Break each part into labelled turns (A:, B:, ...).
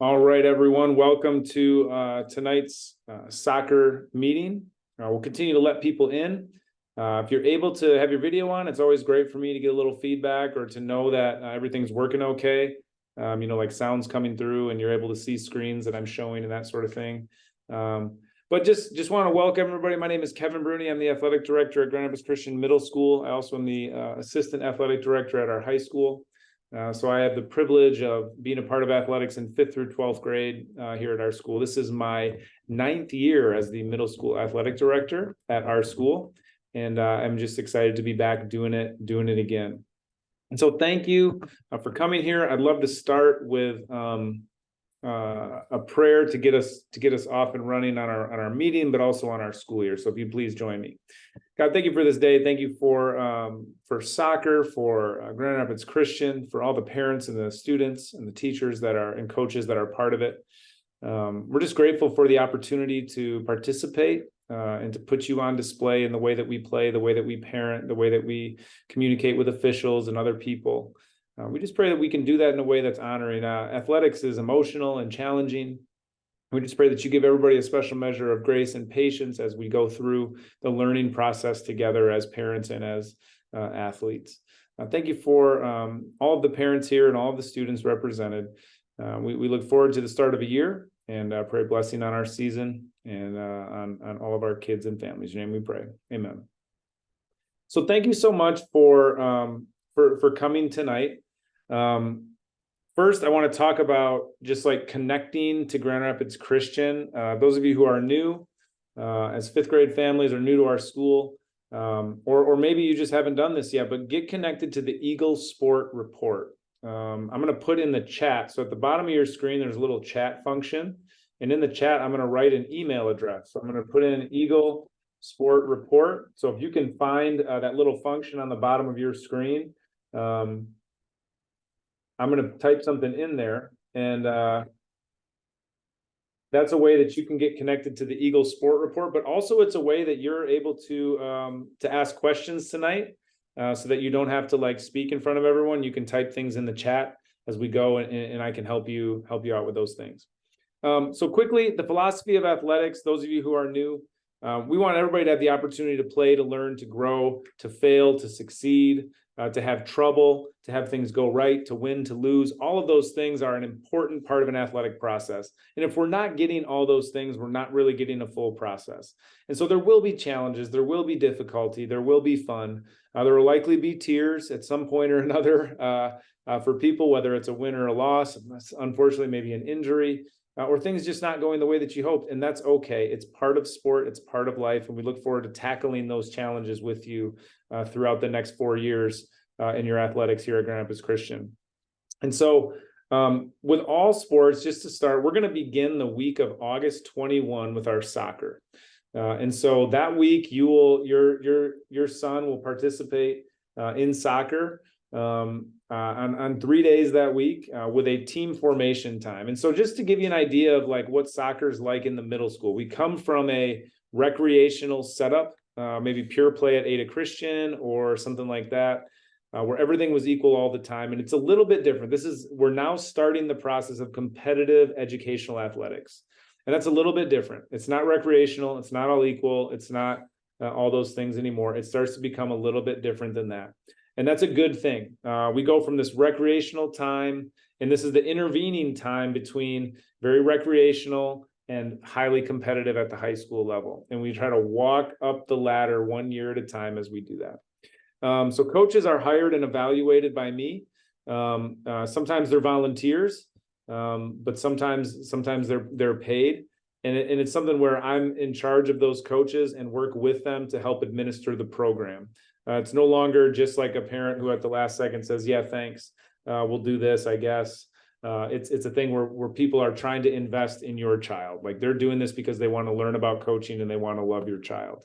A: All right, everyone. Welcome to tonight's soccer meeting. We'll continue to let people in. If you're able to have your video on, it's always great for me to get a little feedback or to know that everything's working okay. Like sounds coming through and you're able to see screens that I'm showing and that sort of thing. But just want to welcome everybody. My name is Kevin Bruni. I'm the athletic director at Grand Rapids Christian Middle School. I also am the assistant athletic director at our high school. So I have the privilege of being a part of athletics in 5th through 12th grade here at our school. This is my 9th year as the middle school athletic director at our school. And I'm just excited to be back doing it again. And so thank you for coming here. I'd love to start with a prayer to get us off and running on our meeting, but also on our school year. So if you please join me. God, thank you for this day. Thank you for soccer, for Grand Rapids Christian, for all the parents and the students and the teachers and coaches that are part of it. We're just grateful for the opportunity to participate and to put you on display in the way that we play, the way that we parent, the way that we communicate with officials and other people. We just pray that we can do that in a way that's honoring. Athletics is emotional and challenging. We just pray that you give everybody a special measure of grace and patience as we go through the learning process together as parents and as athletes. Thank you for all of the parents here and all of the students represented. We look forward to the start of a year and pray blessing on our season and on all of our kids and families. In your name we pray. Amen. So thank you so much for coming tonight. First, I want to talk about just like connecting to Grand Rapids Christian. Those of you who are new as 5th grade families or new to our school, or maybe you just haven't done this yet, but get connected to the Eagle Sport Report. I'm going to put in the chat. So at the bottom of your screen, there's a little chat function. And in the chat, I'm going to write an email address. So I'm going to put in Eagle Sport Report. So if you can find that little function on the bottom of your screen, I'm going to type something in there, and that's a way that you can get connected to the Eagle Sport Report, but also it's a way that you're able to ask questions tonight so that you don't have to like speak in front of everyone. You can type things in the chat as we go, and I can help you out with those things. So quickly, the philosophy of athletics, those of you who are new, we want everybody to have the opportunity to play, to learn, to grow, to fail, to succeed, to have trouble, to have things go right, to win, to lose. All of those things are an important part of an athletic process. And if we're not getting all those things, we're not really getting a full process. And so there will be challenges, there will be difficulty, there will be fun. There will likely be tears at some point or another for people, whether it's a win or a loss, unfortunately, maybe an injury, or things just not going the way that you hoped. And that's okay. It's part of sport. It's part of life. And we look forward to tackling those challenges with you throughout the next 4 years in your athletics here at Grand Rapids Christian. And so with all sports, just to start, we're going to begin the week of August 21 with our soccer. And so that week, your son will participate in soccer on 3 days that week with a team formation time. And so just to give you an idea of like what soccer is like in the middle school, we come from a recreational setup, maybe pure play at Ada Christian or something like that, where everything was equal all the time. And it's a little bit different. We're now starting the process of competitive educational athletics. And that's a little bit different. It's not recreational. It's not all equal. It's not all those things anymore. It starts to become a little bit different than that. And that's a good thing. We go from this recreational time, and this is the intervening time between very recreational and highly competitive at the high school level. And we try to walk up the ladder 1 year at a time as we do that. So coaches are hired and evaluated by me. Sometimes they're volunteers, but sometimes they're paid. And it's something where I'm in charge of those coaches and work with them to help administer the program. It's no longer just like a parent who at the last second says, yeah, thanks, we'll do this, I guess. It's a thing where people are trying to invest in your child. Like they're doing this because they want to learn about coaching and they want to love your child,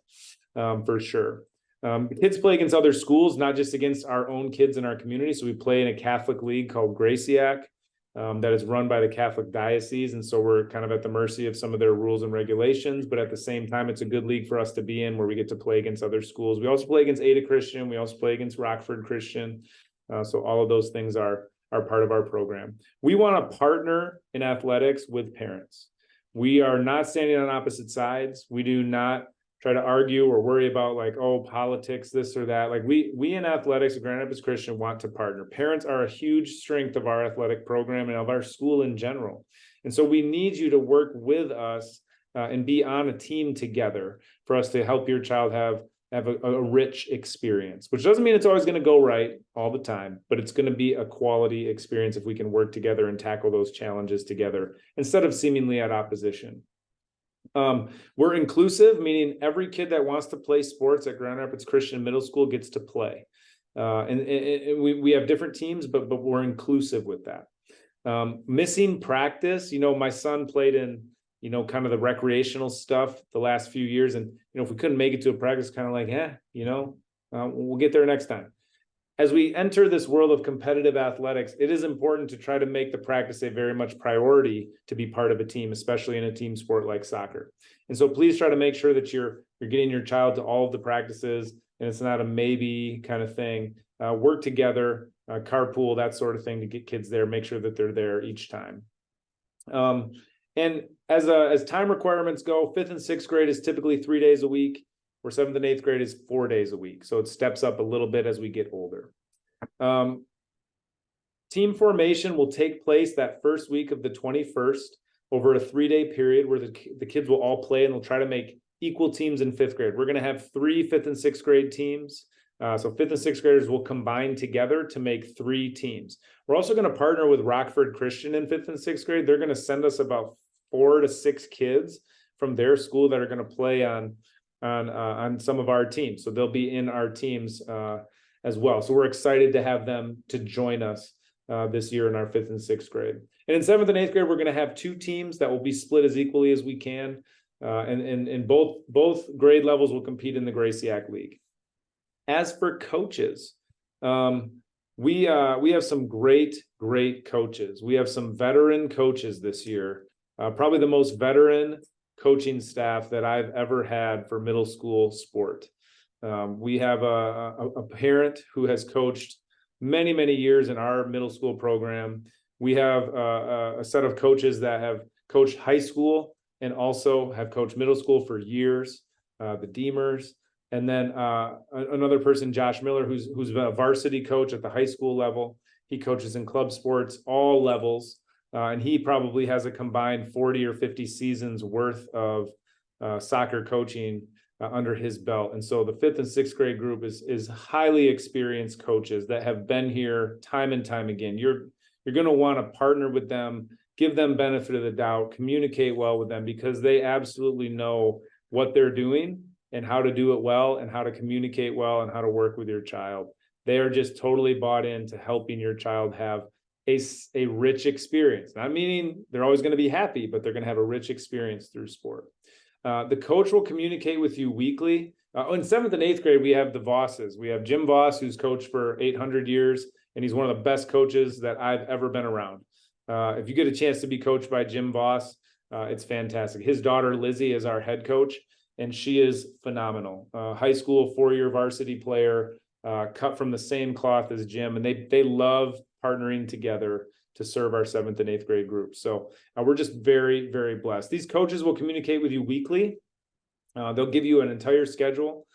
A: for sure. The kids play against other schools, not just against our own kids in our community. So we play in a Catholic league called GRCMS that is run by the Catholic diocese. And so we're kind of at the mercy of some of their rules and regulations, but at the same time, it's a good league for us to be in where we get to play against other schools. We also play against Ada Christian. We also play against Rockford Christian. So all of those things are are part of our program. We want to partner in athletics with parents. We are not standing on opposite sides. We do not try to argue or worry about like, oh, politics, this or that. Like we in athletics at Grand Rapids Christian want to partner. Parents are a huge strength of our athletic program and of our school in general. And so we need you to work with us and be on a team together for us to help your child have a rich experience, which doesn't mean it's always going to go right all the time, but it's going to be a quality experience if we can work together and tackle those challenges together instead of seemingly at opposition. We're inclusive, meaning every kid that wants to play sports at Grand Rapids Christian Middle School gets to play. And we have different teams, but we're inclusive with that. Missing practice, my son played in kind of the recreational stuff the last few years. And, if we couldn't make it to a practice, kind of like, we'll get there next time. As we enter this world of competitive athletics, it is important to try to make the practice a very much priority to be part of a team, especially in a team sport like soccer. And so please try to make sure that you're getting your child to all of the practices and it's not a maybe kind of thing. Work together, carpool, that sort of thing to get kids there, make sure that they're there each time. And as time requirements go, 5th and 6th grade is typically 3 days a week, where 7th and 8th grade is 4 days a week. So it steps up a little bit as we get older. Team formation will take place that first week of the 21st over a 3-day period where the kids will all play and they'll try to make equal teams in 5th grade. We're going to have 3 5th and 6th grade teams. So 5th and 6th graders will combine together to make 3 teams. We're also going to partner with Rockford Christian in 5th and 6th grade. They're going to send us about 4 to 6 kids from their school that are going to play on some of our teams. So they'll be in our teams as well. So we're excited to have them to join us this year in our 5th and 6th grade. And in 7th and 8th grade, we're going to have 2 teams that will be split as equally as we can. And both grade levels will compete in the GRCMS League. As for coaches, we have some great coaches. We have some veteran coaches this year, probably the most veteran coaching staff that I've ever had for middle school sport. We have a parent who has coached many years in our middle school program. We have a set of coaches that have coached high school and also have coached middle school for years, the Deemers. And then another person, Josh Miller, who's a varsity coach at the high school level. He coaches in club sports, all levels. And he probably has a combined 40 or 50 seasons worth of soccer coaching under his belt. And so the 5th and 6th grade group is highly experienced coaches that have been here time and time again. You're going to want to partner with them, give them benefit of the doubt, communicate well with them because they absolutely know what they're doing and how to do it well and how to communicate well and how to work with your child. They are just totally bought into helping your child have a rich experience. Not meaning they're always going to be happy, but they're going to have a rich experience through sport. The coach will communicate with you weekly. In 7th and 8th grade, we have the Vosses. We have Jim Voss, who's coached for 800 years, and he's one of the best coaches that I've ever been around. If you get a chance to be coached by Jim Voss, it's fantastic. His daughter, Lizzie, is our head coach, and she is phenomenal. High school 4-year varsity player, cut from the same cloth as Jim, and they love partnering together to serve our 7th and 8th grade group. So we're just very blessed. These coaches will communicate with you weekly. They'll give you an entire schedule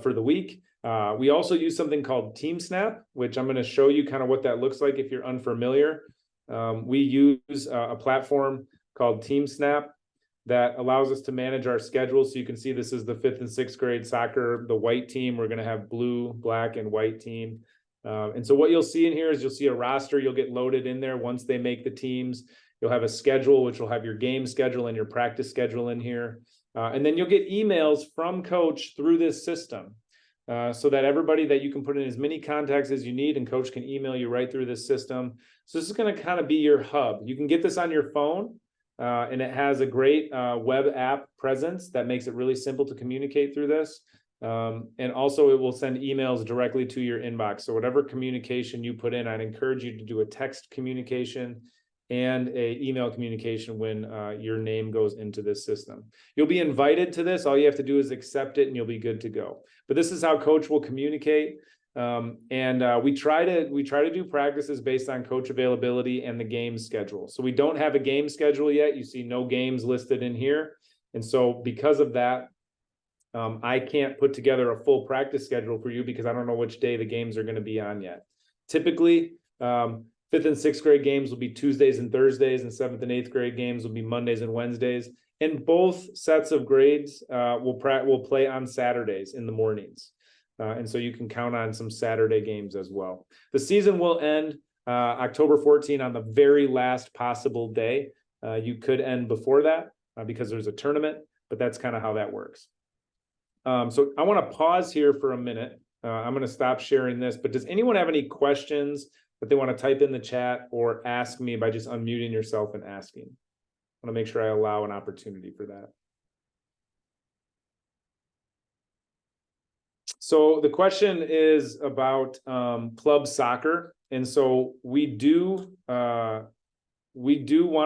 A: for the week. We also use something called TeamSnap, which I'm going to show you kind of what that looks like if you're unfamiliar. We use a platform called TeamSnap that allows us to manage our schedule. So you can see this is the 5th and 6th grade soccer, the white team. We're going to have blue, black, and white team. And so what you'll see in here is you'll see a roster. You'll get loaded in there once they make the teams. You'll have a schedule, which will have your game schedule and your practice schedule in here. And then you'll get emails from coach through this system so that everybody that you can put in as many contacts as you need and coach can email you right through this system. So this is going to kind of be your hub. You can get this on your phone and it has a great web app presence that makes it really simple to communicate through this. And also it will send emails directly to your inbox. So whatever communication you put in, I'd encourage you to do a text communication and a email communication when your name goes into this system. You'll be invited to this. All you have to do is accept it and you'll be good to go. But this is how coach will communicate. We try to do practices based on coach availability and the game schedule. So we don't have a game schedule yet. You see no games listed in here. And so because of that, I can't put together a full practice schedule for you because I don't know which day the games are going to be on yet. Typically, 5th and 6th grade games will be Tuesdays and Thursdays, and 7th and 8th grade games will be Mondays and Wednesdays. And both sets of grades will play on Saturdays in the mornings. And so you can count on some Saturday games as well. The season will end October 14 on the very last possible day. You could end before that because there's a tournament, but that's kind of how that works. So I want to pause here for a minute. I'm going to stop sharing this, but does anyone have any questions that they want to type in the chat or ask me by just unmuting yourself and asking? I want to make sure I allow an opportunity for that. So the question is about club soccer. And so we do want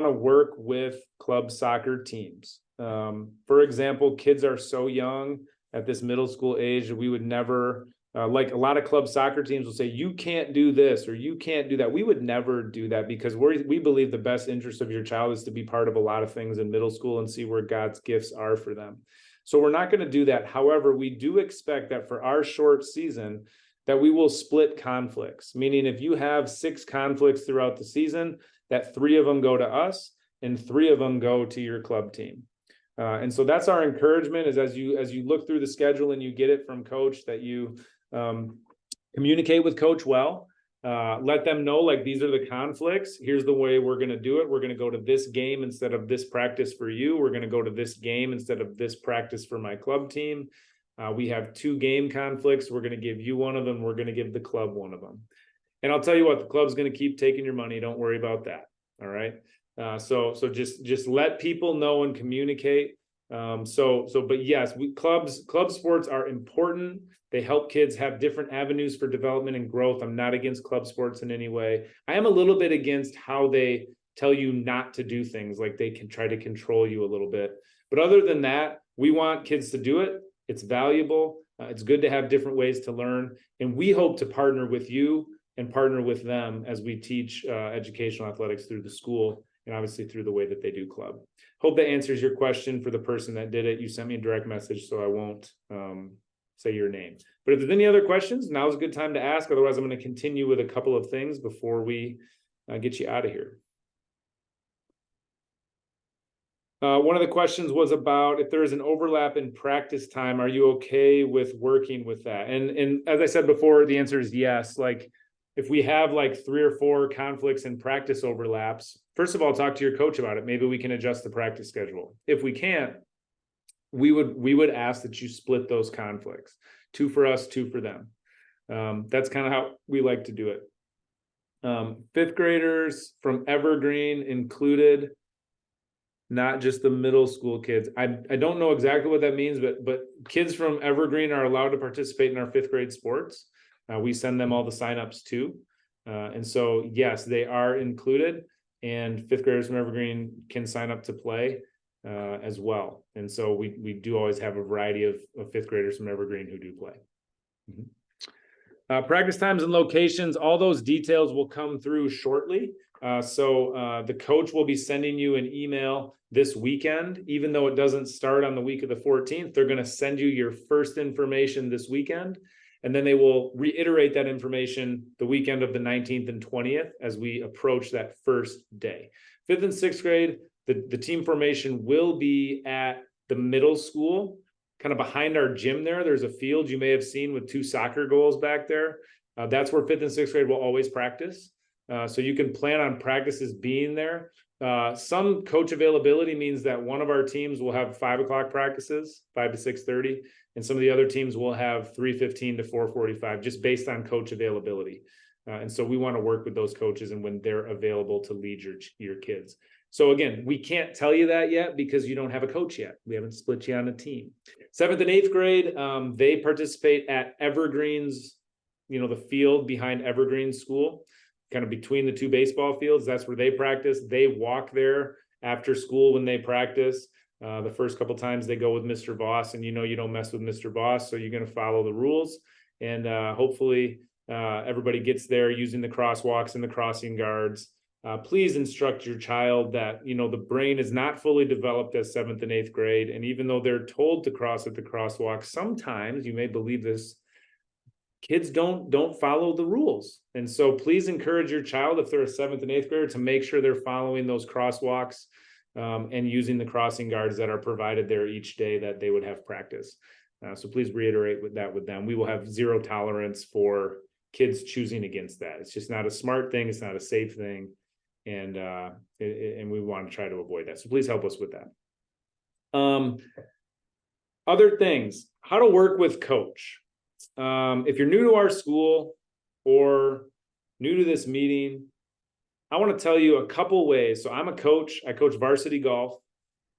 A: to work with club soccer teams. For example, kids are so young at this middle school age that we would never, like a lot of club soccer teams will say, you can't do this or you can't do that. We would never do that because we believe the best interest of your child is to be part of a lot of things in middle school and see where God's gifts are for them. So we're not going to do that. However, we do expect that for our short season that we will split conflicts, meaning if you have 6 conflicts throughout the season, that 3 of them go to us and 3 of them go to your club team. And so that's our encouragement is as you look through the schedule and you get it from coach that you communicate with coach well, let them know like these are the conflicts. Here's the way we're going to do it. We're going to go to this game instead of this practice for you. We're going to go to this game instead of this practice for my club team. We have 2 game conflicts. We're going to give you one of them. We're going to give the club one of them. And I'll tell you what, the club's going to keep taking your money. Don't worry about that. All right. So just let people know and communicate. But yes, club sports are important. They help kids have different avenues for development and growth. I'm not against club sports in any way. I am a little bit against how they tell you not to do things, like they can try to control you a little bit. But other than that, we want kids to do it. It's valuable. It's good to have different ways to learn. And we hope to partner with you and partner with them as we teach educational athletics through the school and obviously through the way that they do club. Hope that answers your question for the person that did it. You sent me a direct message, so I won't say your name. But if there's any other questions, now's a good time to ask. Otherwise, I'm going to continue with a couple of things before we get you out of here. One of the questions was about if there is an overlap in practice time, are you okay with working with that? And as I said before, the answer is yes. Like if we have like 3 or 4 conflicts and practice overlaps, first of all, talk to your coach about it. Maybe we can adjust the practice schedule. If we can't, we would ask that you split those conflicts, 2 for us, 2 for them. That's kind of how we like to do it. 5th graders from Evergreen included, not just the middle school kids. I don't know exactly what that means, but kids from Evergreen are allowed to participate in our 5th grade sports. We send them all the signups too. And so, yes, they are included, and 5th graders from Evergreen can sign up to play as well. And so we do always have a variety of 5th graders from Evergreen who do play. Practice times and locations, all those details will come through shortly. So the coach will be sending you an email this weekend, even though it doesn't start on the week of the 14th. They're going to send you your first information this weekend, and then they will reiterate that information the weekend of the 19th and 20th as we approach that first day. 5th and 6th grade, the team formation will be at the middle school, kind of behind our gym there. There's a field you may have seen with 2 soccer goals back there. That's where 5th and 6th grade will always practice. So you can plan on practices being there. Some coach availability means that one of our teams will have 5 o'clock practices, 5 to 6:30, and some of the other teams will have 3:15 to 4:45, just based on coach availability. And so we want to work with those coaches and when they're available to lead your kids. So again, we can't tell you that yet because you don't have a coach yet. We haven't split you on a team. 7th and 8th grade, they participate at Evergreen's, the field behind Evergreen School, kind of between the 2 baseball fields. That's where they practice. They walk there after school when they practice. The first couple times they go with Mr. Voss, and you don't mess with Mr. Voss, so you're going to follow the rules. And hopefully everybody gets there using the crosswalks and the crossing guards. Please instruct your child that, the brain is not fully developed as 7th and 8th grade. And even though they're told to cross at the crosswalk, sometimes, you may believe this, kids don't follow the rules. And so please encourage your child, if they're a 7th and 8th grader, to make sure they're following those crosswalks and using the crossing guards that are provided there each day that they would have practice. So please reiterate with them. We will have zero tolerance for kids choosing against that. It's just not a smart thing. It's not a safe thing. And we want to try to avoid that. So please help us with that. Other things, how to work with coach. If you're new to our school or new to this meeting, I want to tell you a couple ways. So I'm a coach. I coach varsity golf.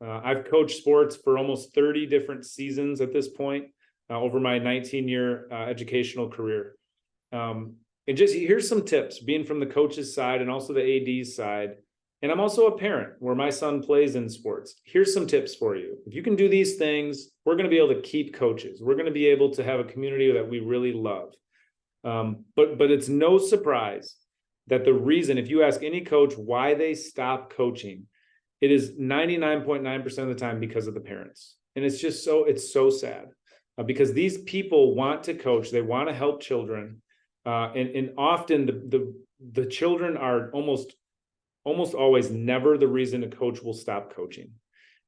A: I've coached sports for almost 30 different seasons at this point over my 19-year educational career. And just here's some tips, being from the coach's side and also the AD's side. And I'm also a parent where my son plays in sports. Here's some tips for you. If you can do these things, we're going to be able to keep coaches. We're going to be able to have a community that we really love. But it's no surprise that the reason, if you ask any coach why they stop coaching, it is 99.9% of the time because of the parents. And it's so sad because these people want to coach. They want to help children. And often the children are almost always never the reason a coach will stop coaching.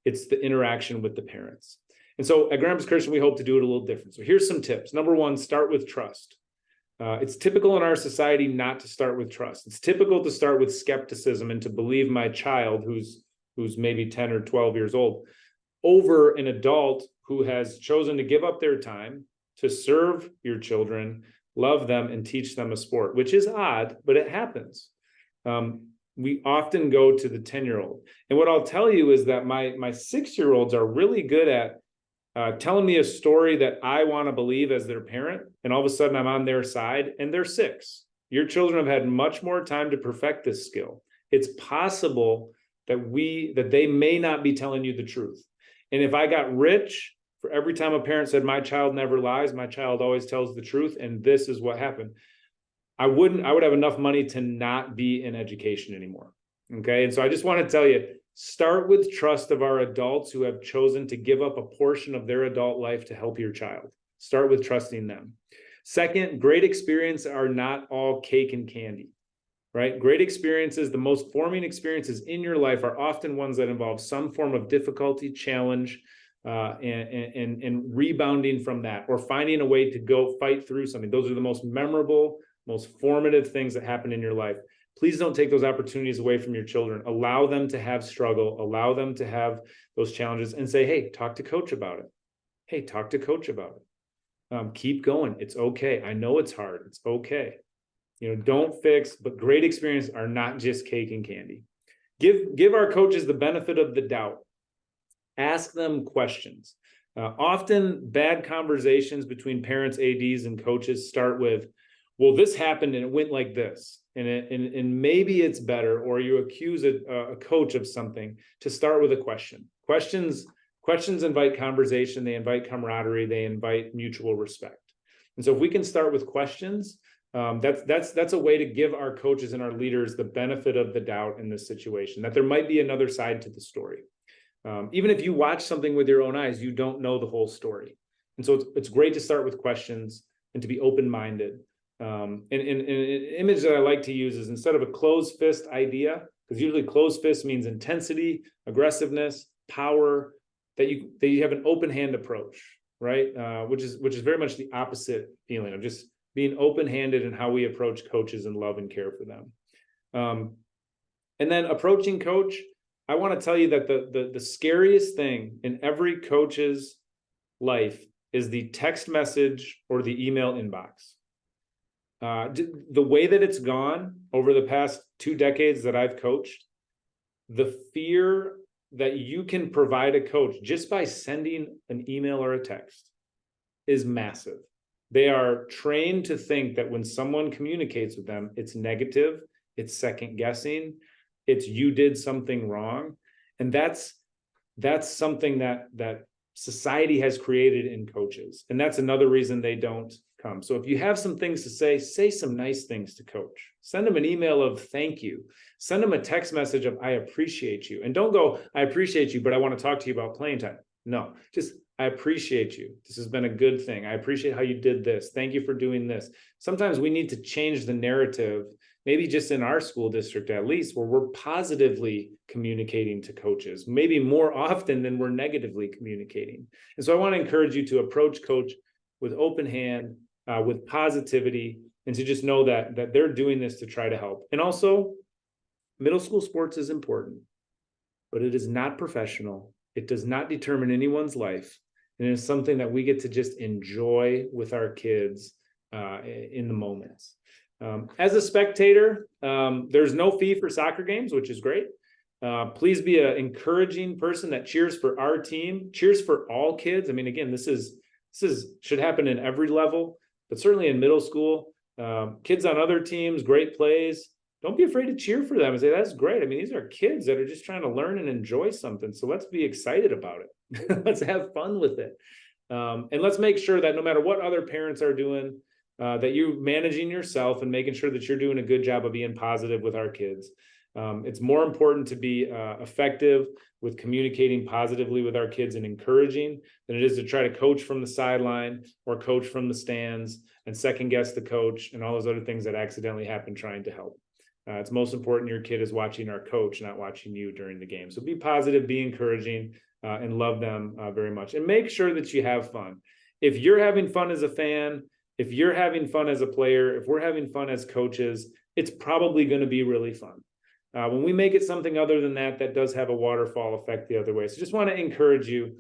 A: It's the interaction with the parents. And so at Grandpa's Christian, we hope to do it a little different. So here's some tips. Number one, start with trust. It's typical in our society not to start with trust. It's typical to start with skepticism and to believe my child, who's maybe 10 or 12 years old, over an adult who has chosen to give up their time to serve your children, love them, and teach them a sport, which is odd, but it happens. We often go to the 10-year-old. And what I'll tell you is that my 6-year-olds are really good at telling me a story that I want to believe as their parent. And all of a sudden I'm on their side, and they're 6. Your children have had much more time to perfect this skill. It's possible that they may not be telling you the truth. And if I got rich, for every time a parent said, my child never lies, my child always tells the truth, and this is what happened, I would have enough money to not be in education anymore. Okay. And so I just want to tell you, start with trust of our adults who have chosen to give up a portion of their adult life to help your child. Start with trusting them. Second, great experiences are not all cake and candy, right? Great experiences, the most forming experiences in your life, are often ones that involve some form of difficulty, challenge, and rebounding from that, or finding a way to go fight through something. Those are the most memorable, most formative things that happen in your life. Please don't take those opportunities away from your children. Allow them to have struggle, allow them to have those challenges, and say, hey, talk to coach about it. Hey, talk to coach about it. Keep going. It's okay. I know it's hard. It's okay. Don't fix, but great experiences are not just cake and candy. Give our coaches the benefit of the doubt. Ask them questions. Often bad conversations between parents, ADs, and coaches start with, well, this happened and it went like this. And maybe it's better, or you accuse a coach of something, to start with a question. Questions invite conversation, they invite camaraderie, they invite mutual respect. And so if we can start with questions, that's a way to give our coaches and our leaders the benefit of the doubt in this situation, that there might be another side to the story. Even if you watch something with your own eyes, you don't know the whole story. And so it's great to start with questions and to be open-minded. And an image that I like to use is, instead of a closed fist idea, because usually closed fist means intensity, aggressiveness, power, that you have an open hand approach, right? Which is very much the opposite feeling of just being open-handed in how we approach coaches and love and care for them. And then approaching coach, I want to tell you that the scariest thing in every coach's life is the text message or the email inbox. The way that it's gone over the past 2 decades that I've coached, the fear that you can provide a coach just by sending an email or a text is massive. They are trained to think that when someone communicates with them, it's negative, it's second guessing, it's you did something wrong. And that's something that society has created in coaches. And that's another reason they don't come. So if you have some things to say some nice things to coach. Send him an email of thank you. Send him a text message of I appreciate you. And don't go, I appreciate you, but I want to talk to you about playing time. No, just I appreciate you. This has been a good thing. I appreciate how you did this. Thank you for doing this. Sometimes we need to change the narrative, maybe just in our school district at least, where we're positively communicating to coaches, maybe more often than we're negatively communicating. And so I want to encourage you to approach coach with open hand, with positivity, and to just know that they're doing this to try to help. And also, middle school sports is important, but it is not professional. It does not determine anyone's life. And it is something that we get to just enjoy with our kids in the moments. As a spectator, there's no fee for soccer games, which is great. Please be an encouraging person that cheers for our team, cheers for all kids. I mean, again, this should happen in every level, but certainly in middle school, kids on other teams, great plays. Don't be afraid to cheer for them and say, that's great. I mean, these are kids that are just trying to learn and enjoy something. So let's be excited about it. Let's have fun with it. And let's make sure that no matter what other parents are doing, that you're managing yourself and making sure that you're doing a good job of being positive with our kids. It's more important to be effective with communicating positively with our kids and encouraging than it is to try to coach from the sideline or coach from the stands and second guess the coach and all those other things that accidentally happen trying to help. It's most important your kid is watching our coach, not watching you during the game. So be positive, be encouraging, and love them very much. And make sure that you have fun. If you're having fun as a fan, if you're having fun as a player, if we're having fun as coaches, it's probably going to be really fun. When we make it something other than that, that does have a waterfall effect the other way. So just want to encourage you,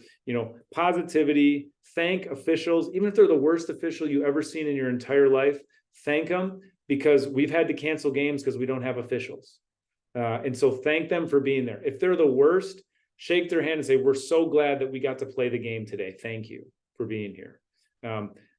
A: positivity, thank officials, even if they're the worst official you ever seen in your entire life, thank them, because we've had to cancel games because we don't have officials. And so thank them for being there. If they're the worst, shake their hand and say, we're so glad that we got to play the game today. Thank you for being here.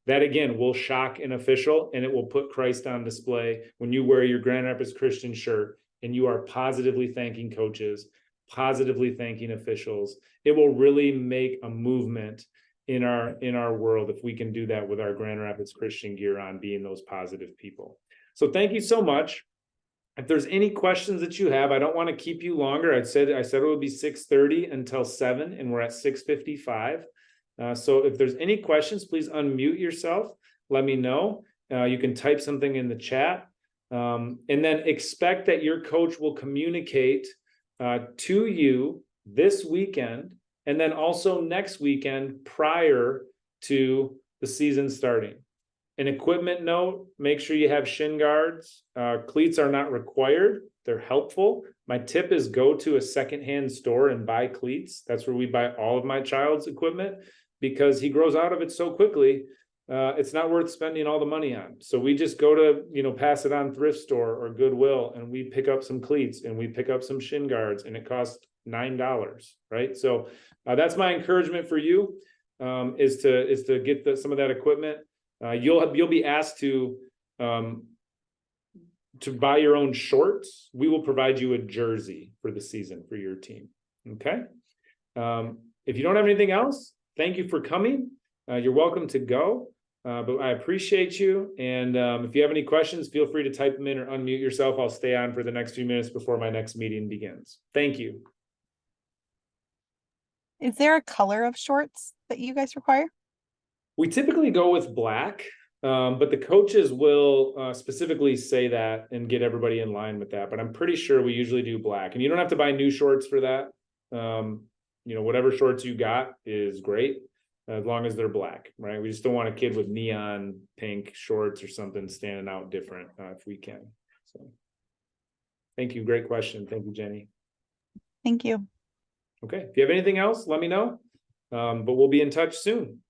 A: That again will shock an official, and it will put Christ on display when you wear your Grand Rapids Christian shirt and you are positively thanking coaches, positively thanking officials. It will really make a movement in our world if we can do that with our Grand Rapids Christian gear on, being those positive people. So thank you so much. If there's any questions that you have, I don't want to keep you longer. I said it would be 6:30 until 7, and we're at 6:55. So if there's any questions, please unmute yourself. Let me know. You can type something in the chat. And then expect that your coach will communicate to you this weekend, and then also next weekend prior to the season starting. An equipment note, make sure you have shin guards. Cleats are not required. They're helpful. My tip is go to a secondhand store and buy cleats. That's where we buy all of my child's equipment, because he grows out of it so quickly. It's not worth spending all the money on. So we just go to, Pass It On thrift store or Goodwill, and we pick up some cleats and we pick up some shin guards, and it costs $9, right? So that's my encouragement for you, is to get some of that equipment. You'll be asked to buy your own shorts. We will provide you a jersey for the season for your team. Okay. If you don't have anything else, thank you for coming. You're welcome to go, but I appreciate you. And if you have any questions, feel free to type them in or unmute yourself. I'll stay on for the next few minutes before my next meeting begins. Thank you.
B: Is there a color of shorts that you guys require?
A: We typically go with black, but the coaches will specifically say that and get everybody in line with that. But I'm pretty sure we usually do black, and you don't have to buy new shorts for that. Whatever shorts you got is great, as long as they're black, right? We just don't want a kid with neon pink shorts or something standing out different if we can. So thank you. Great question. Thank you, Jenny.
B: Thank you.
A: Okay. If you have anything else, let me know. But we'll be in touch soon.